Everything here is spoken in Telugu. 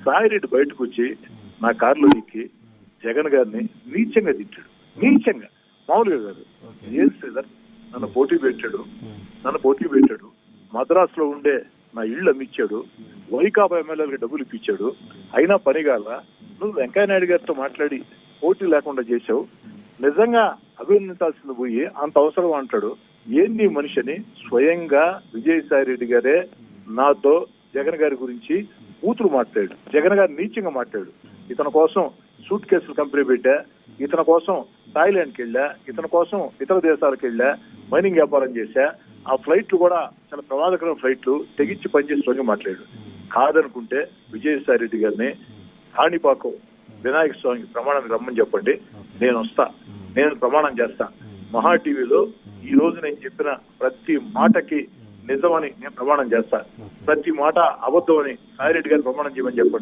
సాయిరెడ్డి బయటకు వచ్చి నా కారులో ఎక్కి జగన్ గారిని నీచంగా తిట్టాడు. నీచంగా, మామూలుగా కాదు. ఏం శ్రీధర్ నన్ను పోటీ పెట్టాడు, మద్రాసులో ఉండే నా ఇళ్ళు అమ్మిచ్చాడు, వైకాపా ఎమ్మెల్యేలకు డబ్బులు ఇప్పించాడు, అయినా పనిగాల నువ్వు వెంకయ్యనాయుడు గారితో మాట్లాడి పోటీ లేకుండా చేశావు, నిజంగా అభినందించాల్సింది పోయి అంత అవసరం అంటాడు. ఏంది మనిషి అని స్వయంగా విజయసాయి రెడ్డి గారే నాతో జగన్ గారి గురించి కూతురు మాట్లాడు, జగన్ గారు నీచంగా మాట్లాడు. ఇతని కోసం సూట్ కేసులు కంపెనీ పెట్టా, ఇతని కోసం థాయిలాండ్కి వెళ్ళా, ఇతని కోసం ఇతర దేశాలకు వెళ్ళా, మైనింగ్ వ్యాపారం చేశా, ఆ ఫ్లైట్లు కూడా చాలా ప్రమాదకరమైన ఫ్లైట్లు తెగించి పనిచేసి మాట్లాడు. కాదనుకుంటే విజయసాయి రెడ్డి గారిని కాణిపాకం వినాయక స్వామి ప్రమాణానికి రమ్మని చెప్పండి, నేను వస్తా, నేను ప్రమాణం చేస్తా. మహా టీవీలో ఈ రోజు నేను చెప్పిన ప్రతి మాటకి నిజమని నేను ప్రమాణం చేస్తా, ప్రతి మాట అబద్ధం అని సాయిరెడ్డి గారు ప్రమాణం చేయమని చెప్పండి.